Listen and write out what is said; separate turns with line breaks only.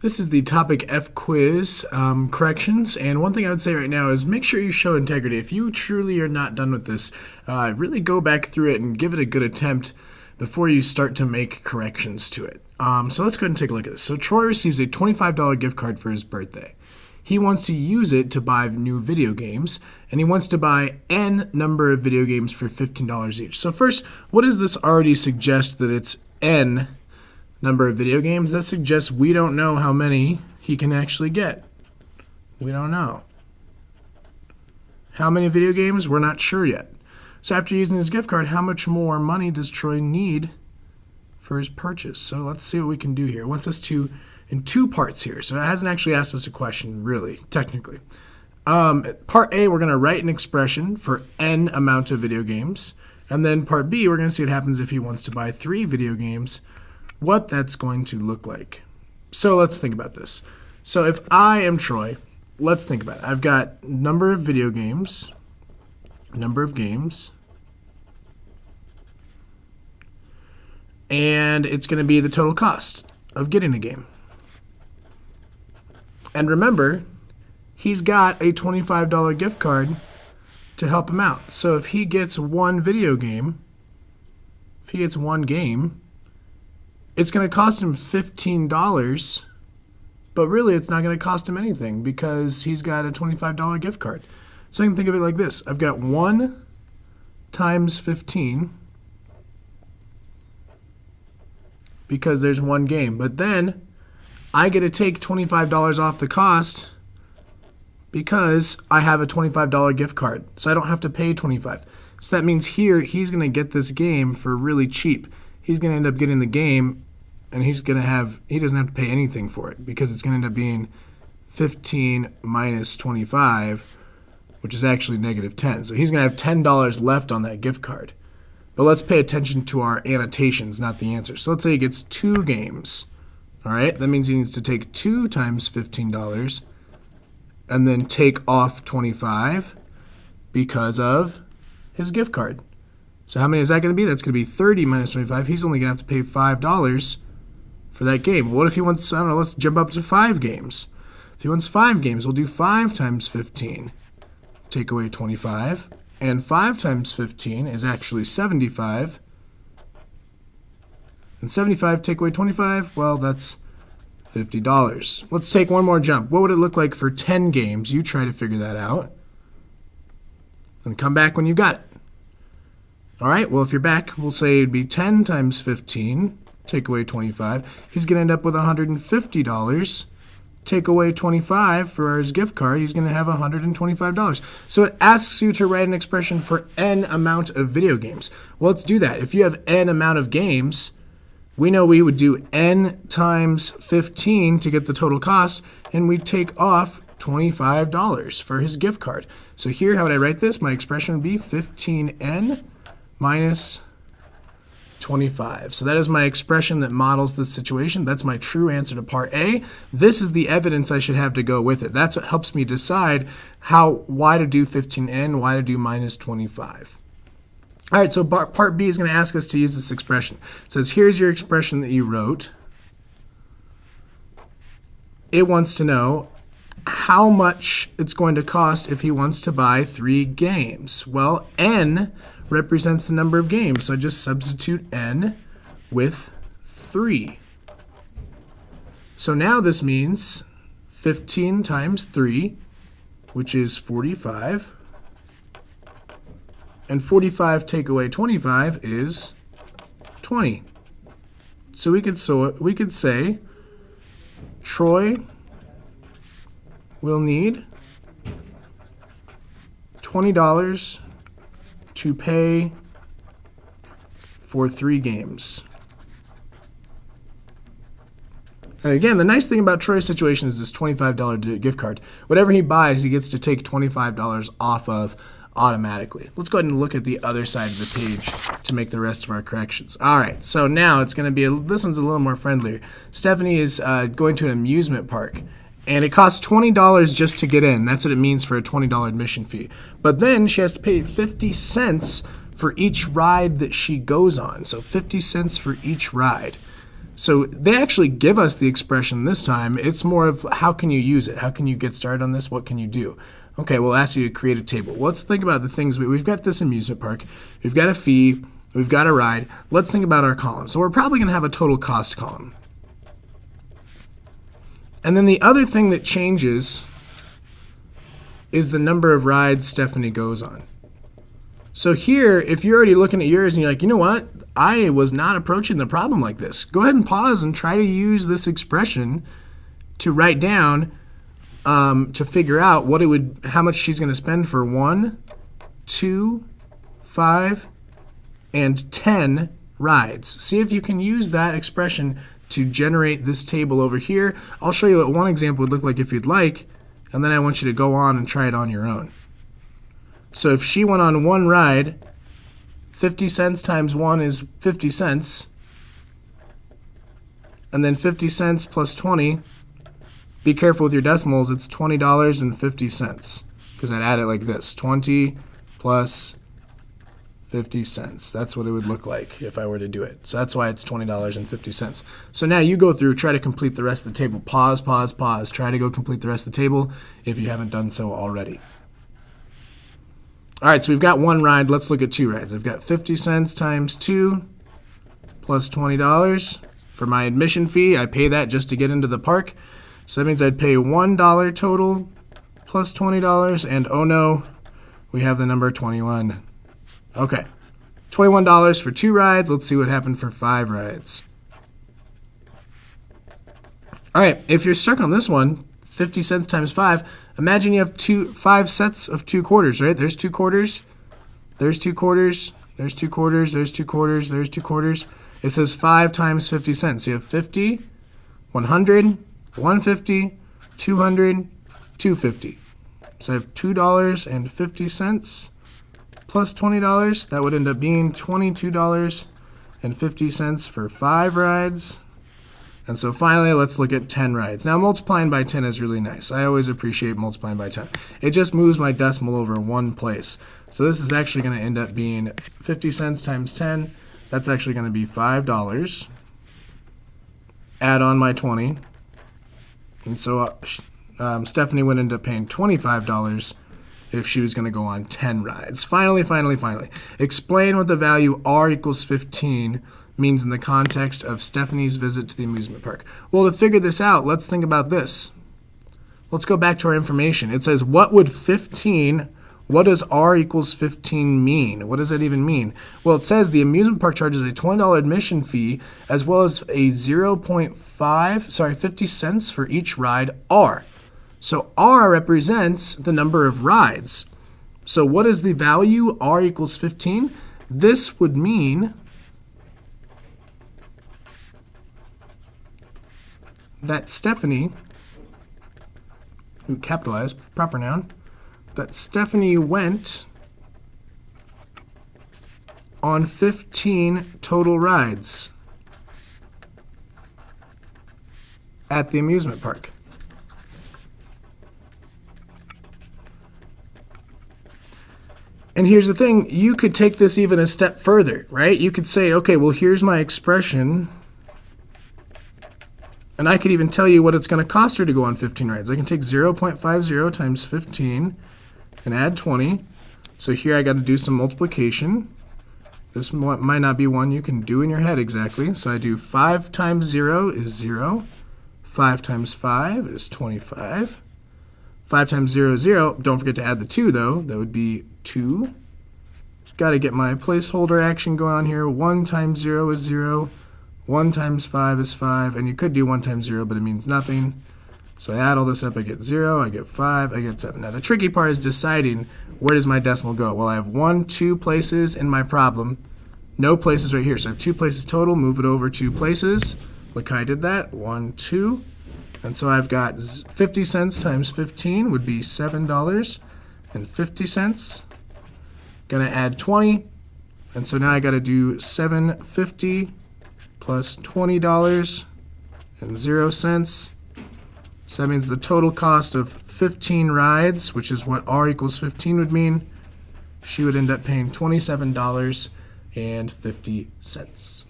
This is the topic F quiz corrections, and one thing I would say right now is make sure you show integrity. If you truly are not done with this, really go back through it and give it a good attempt before you start to make corrections to it. So let's go ahead and take a look at this. So Troy receives a $25 gift card for his birthday. He wants to use it to buy new video games, and he wants to buy N number of video games for $15 each. So first, what does this already suggest that it's N number of video games? That suggests we don't know how many he can actually get. We don't know. How many video games? We're not sure yet. So after using his gift card, how much more money does Troy need for his purchase? So let's see what we can do here. It wants us to, in two parts here. So it hasn't actually asked us a question, really, technically. Part A, we're going to write an expression for N amount of video games. And then part B, we're going to see what happens if he wants to buy 3 video games, what that's going to look like. So let's think about this. So if I am Troy, let's think about it. I've got number of video games, number of games, and it's going to be the total cost of getting a game. And remember, he's got a $25 gift card to help him out. So if he gets one video game, if he gets one game, it's going to cost him $15, but really it's not going to cost him anything because he's got a $25 gift card. So I can think of it like this. I've got 1 times 15 because there's one game. But then I get to take $25 off the cost because I have a $25 gift card. So I don't have to pay $25. So that means here he's going to get this game for really cheap. He's going to end up getting the game, and he doesn't have to pay anything for it because it's going to end up being 15 minus 25, which is actually negative 10. So he's going to have $10 left on that gift card. But let's pay attention to our annotations, not the answer. So let's say he gets 2 games. All right, that means he needs to take 2 times $15 and then take off 25 because of his gift card. So how many is that going to be? That's going to be 30 minus 25. He's only going to have to pay $5 for that game. What if he wants, I don't know, let's jump up to 5 games. If he wants 5 games, we'll do 5 times 15. Take away 25. And 5 times 15 is actually 75. And 75 take away 25, well, that's $50. Let's take one more jump. What would it look like for 10 games? You try to figure that out. And come back when you got it. All right, well, if you're back, we'll say it'd be 10 times 15, take away 25. He's going to end up with $150. Take away 25 for his gift card, he's going to have $125. So it asks you to write an expression for N amount of video games. Well, let's do that. If you have N amount of games, we know we would do N times 15 to get the total cost, and we'd take off $25 for his gift card. So here, how would I write this? My expression would be 15N minus 25. So that is my expression that models this situation. That's my true answer to part A. This is the evidence I should have to go with it. That's what helps me decide why to do 15N, why to do minus 25. All right, so part B is going to ask us to use this expression. It says, here's your expression that you wrote. It wants to know how much it's going to cost if he wants to buy 3 games. Well, N represents the number of games, so just substitute N with 3. So now this means 15 times 3, which is 45. And 45 take away 25 is 20. So we could say Troy will need $20 to pay for 3 games. And again, the nice thing about Troy's situation is this $25 gift card. Whatever he buys, he gets to take $25 off of automatically. Let's go ahead and look at the other side of the page to make the rest of our corrections. All right, so now it's going to be, this one's a little more friendlier. Stephanie is going to an amusement park, and it costs $20 just to get in. That's what it means for a $20 admission fee. But then she has to pay 50 cents for each ride that she goes on. So 50 cents for each ride. So they actually give us the expression this time. It's more of how can you use it? How can you get started on this? What can you do? Okay, we'll ask you to create a table. Let's think about the things. We've got this amusement park. We've got a fee. We've got a ride. Let's think about our column. So we're probably going to have a total cost column. And then the other thing that changes is the number of rides Stephanie goes on. So here, if you're already looking at yours and you're like, you know what? I was not approaching the problem like this. Go ahead and pause and try to use this expression to write down to figure out how much she's going to spend for 1, 2, 5, and 10 rides. See if you can use that expression to generate this table over here. I'll show you what one example would look like if you'd like, and then I want you to go on and try it on your own. So if she went on one ride, 50 cents times 1 is 50 cents, and then 50 cents plus 20, be careful with your decimals, it's $20.50, because I'd add it like this, 20 plus 50 cents. That's what it would look like if I were to do it. So that's why it's $20.50. So now you go through, try to complete the rest of the table. Pause, pause, pause. Try to go complete the rest of the table if you haven't done so already. All right, so we've got one ride. Let's look at two rides. I've got 50 cents times 2 plus $20 for my admission fee. I pay that just to get into the park. So that means I'd pay $1 total plus $20. And oh no, we have the number 21. Okay, $21 for 2 rides. Let's see what happened for 5 rides. All right, if you're stuck on this one, 50 cents times 5, imagine you have 5 sets of 2 quarters, right? There's 2 quarters, there's 2 quarters, there's 2 quarters, there's 2 quarters, there's 2 quarters. It says 5 times 50 cents. So you have 50, 100, 150, 200, 250. So I have $2.50 plus $20. That would end up being $22.50 for 5 rides. And so finally, let's look at 10 rides. Now, multiplying by 10 is really nice. I always appreciate multiplying by 10. It just moves my decimal over one place. So this is actually going to end up being 50 cents times 10. That's actually going to be $5. Add on my 20. And so Stephanie would end up paying $25 if she was going to go on 10 rides. Finally, explain what the value r equals 15 means in the context of Stephanie's visit to the amusement park. Well, to figure this out, let's think about this. Let's go back to our information. It says, what does r equals 15 mean? What does that even mean? Well, it says the amusement park charges a $20 admission fee as well as a 50 cents for each ride r. So r represents the number of rides. So what is the value r equals 15? This would mean that Stephanie, capitalized, proper noun, that Stephanie went on 15 total rides at the amusement park. And here's the thing, you could take this even a step further, right? You could say, okay, well, here's my expression, and I could even tell you what it's going to cost her to go on 15 rides. I can take 0.50 times 15 and add 20. So here I got to do some multiplication. This might not be one you can do in your head exactly. So I do 5 times 0 is 0. 5 times 5 is 25. 5 times 0 is 0. Don't forget to add the 2, though. That would be 2. Got to get my placeholder action going on here. 1 times 0 is 0. 1 times 5 is 5. And you could do 1 times 0, but it means nothing. So I add all this up. I get 0. I get 5. I get 7. Now, the tricky part is deciding where does my decimal go. Well, I have 2 places in my problem. No places right here. So I have 2 places total. Move it over 2 places. Look how I did that. 1, 2. And so I've got 50 cents times 15 would be $7.50. Gonna add 20. And so now I gotta do $7.50 plus $20 and 0 cents. So that means the total cost of 15 rides, which is what r equals 15 would mean, she would end up paying $27.50.